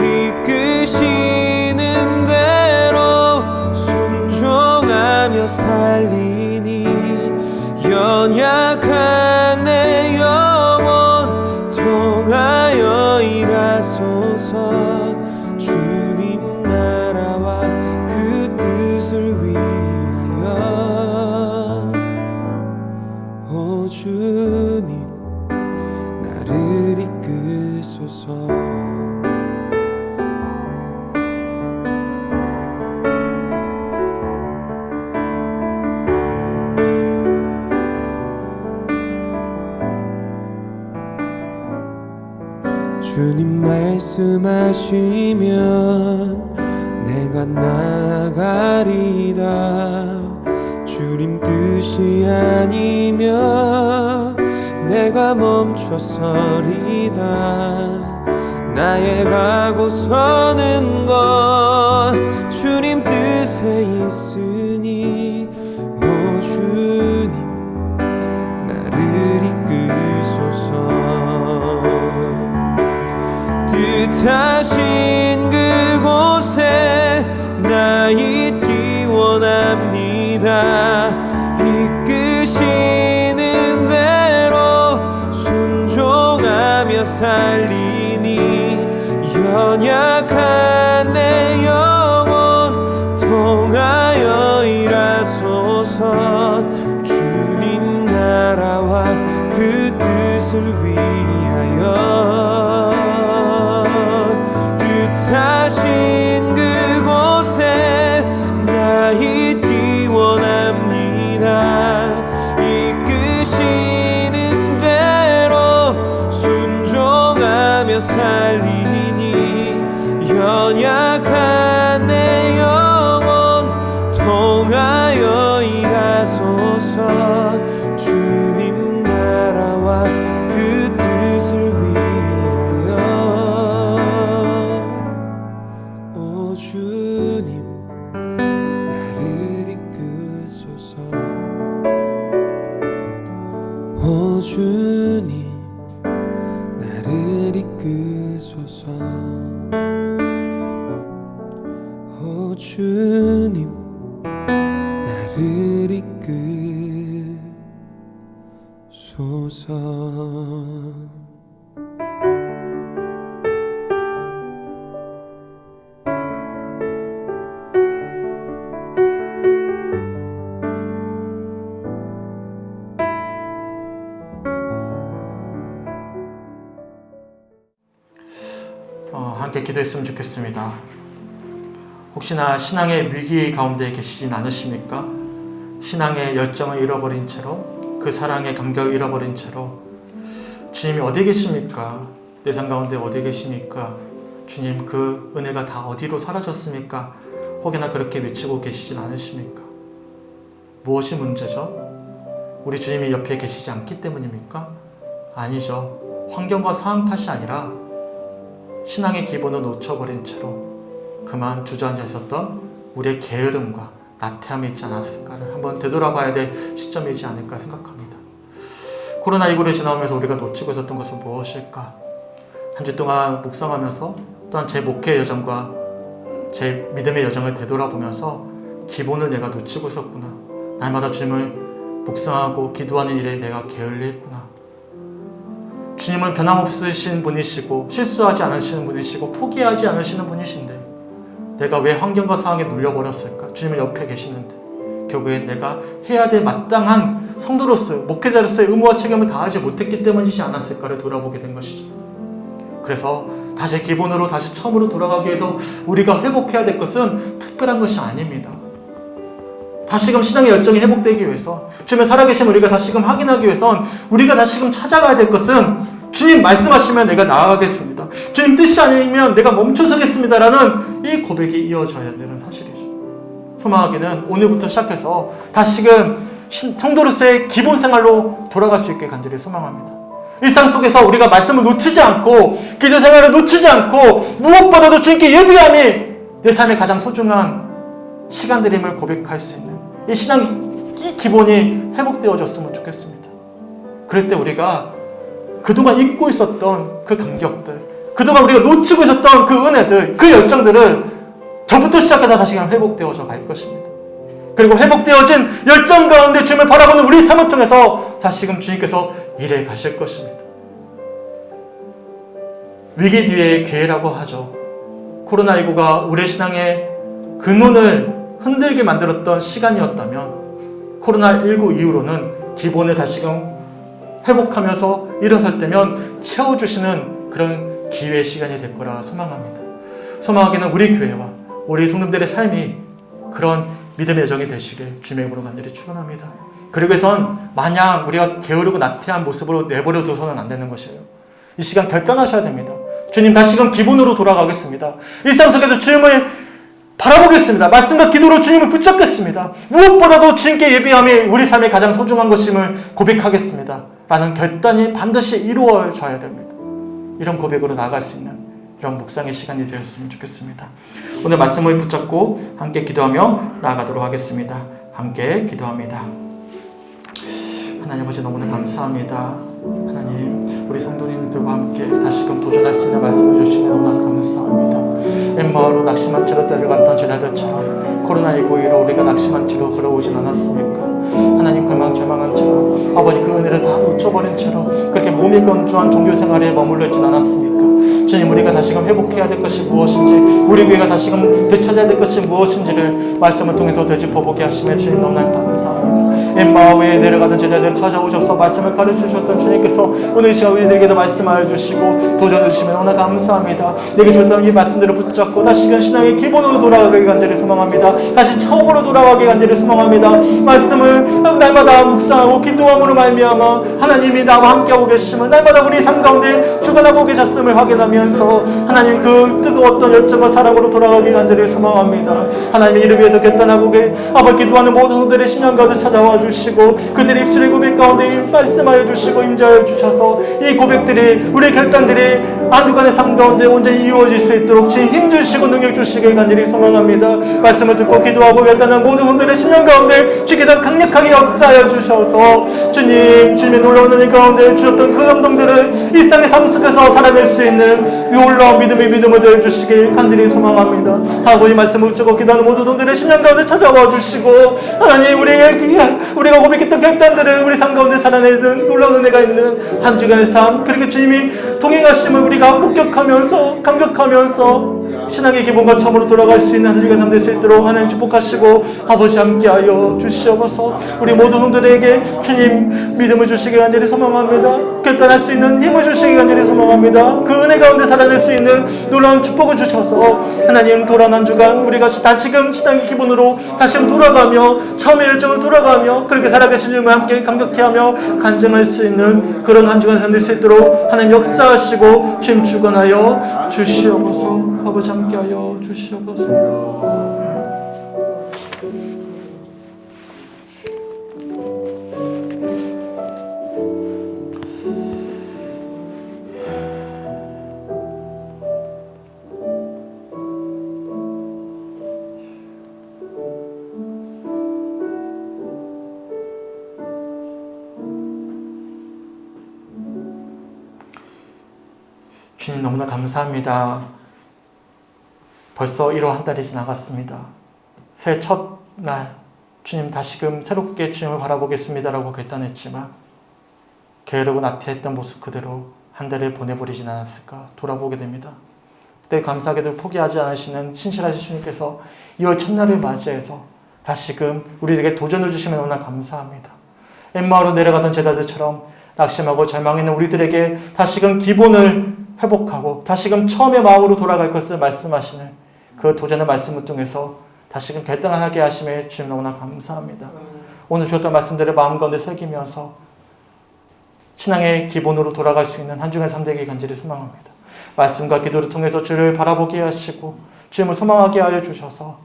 이끄시는 대로 순종하며 살리니 연약한 내 영혼 통하여 일하소서. 주님 나라와 그 뜻을 위하여 오 주님 나를 이끄소서. 주님 말씀하시면 내가 나아가리다. 주님 뜻이 아니면 내가 멈춰서리다. 나의 가고 서는 것 주님 뜻에 있으니 오 주님 나를 이끄소서. 뜻하신 그곳에 나 있기 원합니다. 이끄시는 대로 순종하며 살리니 연약한 내 영혼 통하여 일하소서. 주님 나라와 그 뜻을 위하여 뜻하신 그곳에 나 살리니 연약한 내 영혼 통하여 일하소서 주님 나라와 그 뜻을 위하여 오 주님 나를 이끄소서 오 주님 나를 이끄소서 오 주님 나를 이끄소서 함께 기도했으면 좋겠습니다. 혹시나 신앙의 위기 가운데 계시진 않으십니까? 신앙의 열정을 잃어버린 채로, 그 사랑의 감격을 잃어버린 채로 주님이 어디 계십니까? 내 삶 가운데 어디 계십니까? 주님, 그 은혜가 다 어디로 사라졌습니까? 혹여나 그렇게 외치고 계시진 않으십니까? 무엇이 문제죠? 우리 주님이 옆에 계시지 않기 때문입니까? 아니죠. 환경과 상황 탓이 아니라 신앙의 기본을 놓쳐버린 채로 그만 주저앉아 있었던 우리의 게으름과 나태함이 있지 않았을까를 한번 되돌아봐야 될 시점이지 않을까 생각합니다. 코로나19를 지나오면서 우리가 놓치고 있었던 것은 무엇일까? 한 주 동안 묵상하면서 또한 제 목회 여정과 제 믿음의 여정을 되돌아보면서 기본을 내가 놓치고 있었구나. 날마다 주님을 묵상하고 기도하는 일에 내가 게을리했구나. 주님은 변함없으신 분이시고 실수하지 않으시는 분이시고 포기하지 않으시는 분이신데 내가 왜 환경과 상황에 눌려버렸을까? 주님은 옆에 계시는데 결국에 내가 해야 될 마땅한 성도로서 목회자로서의 의무와 책임을 다하지 못했기 때문이지 않았을까를 돌아보게 된 것이죠. 그래서 다시 기본으로 다시 처음으로 돌아가기 위해서 우리가 회복해야 될 것은 특별한 것이 아닙니다. 다시금 신앙의 열정이 회복되기 위해서 주님의 살아계심 우리가 다시금 확인하기 위해선 우리가 다시금 찾아가야 될 것은 주님 말씀하시면 내가 나아가겠습니다. 주님 뜻이 아니면 내가 멈춰서겠습니다. 라는 이 고백이 이어져야 되는 사실이죠. 소망하기는 오늘부터 시작해서 다시금 성도로서의 기본 생활로 돌아갈 수 있게 간절히 소망합니다. 일상 속에서 우리가 말씀을 놓치지 않고 기도 생활을 놓치지 않고 무엇보다도 주님께 예비함이 내 삶의 가장 소중한 시간들임을 고백할 수 있는 이 신앙 이 기본이 회복되어졌으면 좋겠습니다. 그럴 때 우리가 그동안 잊고 있었던 그 감격들, 그동안 우리가 놓치고 있었던 그 은혜들, 그 열정들을 저부터 시작해서 다시금 회복되어져 갈 것입니다. 그리고 회복되어진 열정 가운데 주님을 바라보는 우리 삶을 통해서 다시금 주님께서 일해 가실 것입니다. 위기 뒤에 기회라고 하죠. 코로나19가 우리 신앙의 근원을 흔들게 만들었던 시간이었다면 코로나19 이후로는 기본을 다시금 회복하면서 일어설 때면 채워주시는 그런 기회의 시간이 될 거라 소망합니다. 소망하기는 우리 교회와 우리 성도들의 삶이 그런 믿음의 여정이 되시길 주님의 이름으로 간절히 축원합니다. 그리고선 마냥 우리가 게으르고 나태한 모습으로 내버려 둬서는 안 되는 것이에요. 이 시간 결단하셔야 됩니다. 주님 다시금 기본으로 돌아가겠습니다. 일상 속에서 주님을 바라보겠습니다. 말씀과 기도로 주님을 붙잡겠습니다. 무엇보다도 주님께 예비함이 우리 삶의 가장 소중한 것임을 고백하겠습니다. 라는 결단이 반드시 이루어져야 됩니다. 이런 고백으로 나아갈 수 있는 이런 묵상의 시간이 되었으면 좋겠습니다. 오늘 말씀을 붙잡고 함께 기도하며 나아가도록 하겠습니다. 함께 기도합니다. 하나님 아버지 너무나 감사합니다. 하나님 우리 성도님들과 함께 다시금 도전할 수 있는 말씀을 주시니 너무나 감사합니다. 엠마오로 낙심한 채로 떨려갔던 제자들처럼 코로나19로 우리가 낙심한 채로 걸어오진 않았습니까? 하나님 절망한 채로 아버지 그 은혜를 다 놓쳐버린 채로 그렇게 몸이 건조한 종교생활에 머물러 있진 않았습니까? 주님 우리가 다시금 회복해야 될 것이 무엇인지 우리 교회가 다시금 되찾아야 될 것이 무엇인지를 말씀을 통해서 되짚어보게 하시며 주님 너무나 감사합니다. 엠마오에 내려가던 제자들을 찾아오셔서 말씀을 가르쳐주셨던 주님께서 오늘 이 시간 우리들에게도 말씀하여 주시고 도전을 주시면 너무나 감사합니다. 내게 줬던 이 말씀대로 붙잡고 다시금 신앙의 기본으로 돌아가기 간절히 소망합니다. 다시 처음으로 돌아가기 간절히 소망합니다. 말씀을 날마다 묵상하고 기도함으로 말미암아 하나님이 나와 함께하고 계심을 날마다 우리 삶 가운데 주관하고 계셨음을 확인하면서 하나님 그 뜨거웠던 열정과 사랑으로 돌아가기 간절히 소망합니다. 하나님의 이름 위해서 결단하고 아버지 기도하는 모든 성도들의 심령 가운데 찾아와 주시고 그들의 입술의 고백 가운데 말씀하여 주시고 임재하여 주셔서 이 고백들이 우리의 결단들이 한 주간의 삶 가운데 온전히 이루어질 수 있도록 힘 주시고 능력 주시길 간절히 소망합니다. 말씀을 듣고 기도하고 결단한 모든 성도들의 심령 가운데 주께 더 강력하게 역사하여 주셔서 주님의 놀라운 은혜 가운데 주셨던 그 감동들을 일상의 삶 속에서 살아낼 수 있는 놀라운 믿음을 되어 주시길 간절히 소망합니다. 아버지 말씀을 붙잡고 기도하는 모든 성도들의 심령 가운데 찾아와 주시고 하나님 우리가 고백했던 결단들을 우리 삶 가운데 살아내는 놀라운 은혜가 있는 한 주간의 삶 그렇게 주님이 동행하심을 우리가 목격하면서 감격하면서 신앙의 기본과 처음으로 돌아갈 수 있는 한 주간 삶 될 수 있도록 하나님 축복하시고 아버지 함께하여 주시옵소서. 우리 모든 분들에게 주님 믿음을 주시기 간절히 소망합니다. 결단할 수 있는 힘을 주시기 간절히 소망합니다. 그 은혜 가운데 살아낼 수 있는 놀라운 축복을 주셔서 하나님 돌아온 한 주간 우리가 다시금 신앙의 기본으로 다시금 돌아가며 처음의 열정을 돌아가며 그렇게 살아계신 주님과 함께 감격해하며 간증할 수 있는 그런 한 주간 삶 될 수 있도록 하나님 역사하시고 주님 주관하여 주시옵소서. 아버지 함께하여 주시옵소서. 주님 너무나 감사합니다. 벌써 1월 한 달이 지나갔습니다. 새해 첫날 주님 다시금 새롭게 주님을 바라보겠습니다라고 결단했지만 게으르고 나태했던 모습 그대로 한 달을 보내버리진 않았을까 돌아보게 됩니다. 그때 감사하게도 포기하지 않으시는 신실하신 주님께서 2월 첫날을 맞이해서 다시금 우리에게 도전을 주시면 너무나 감사합니다. 엠마오로 내려가던 제자들처럼 낙심하고 절망했는 우리들에게 다시금 기본을 회복하고 다시금 처음의 마음으로 돌아갈 것을 말씀하시는 그 도전의 말씀을 통해서 다시금 결단하게 하심에 주님 너무나 감사합니다. 오늘 주셨던 말씀들을 마음 가운데 새기면서 신앙의 기본으로 돌아갈 수 있는 한 주간의 삶 되기 간절히 소망합니다. 말씀과 기도를 통해서 주를 바라보게 하시고 주님을 소망하게 하여 주셔서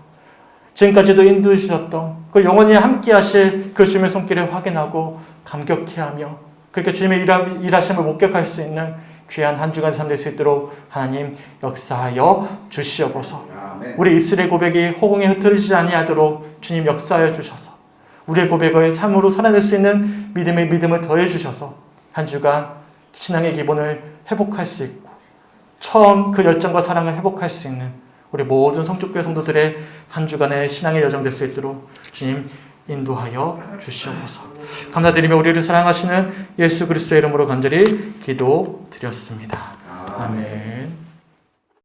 지금까지도 인도해 주셨던 그 영원히 함께 하실 그 주님의 손길을 확인하고 감격해하며 그렇게 주님의 일하심을 목격할 수 있는 귀한 한 주간 삶 될 수 있도록 하나님 역사하여 주시옵소서. 우리 입술의 고백이 허공에 흩어지지 아니하도록 주님 역사하여 주셔서 우리의 고백을 삶으로 살아낼 수 있는 믿음을 더해 주셔서 한 주간 신앙의 기본을 회복할 수 있고 처음 그 열정과 사랑을 회복할 수 있는 우리 모든 성축교회 성도들의 한 주간의 신앙의 여정 될 수 있도록 주님 인도하여 주시옵소서. 감사드리며 우리를 사랑하시는 예수 그리스도의 이름으로 간절히 기도드렸습니다. 아멘.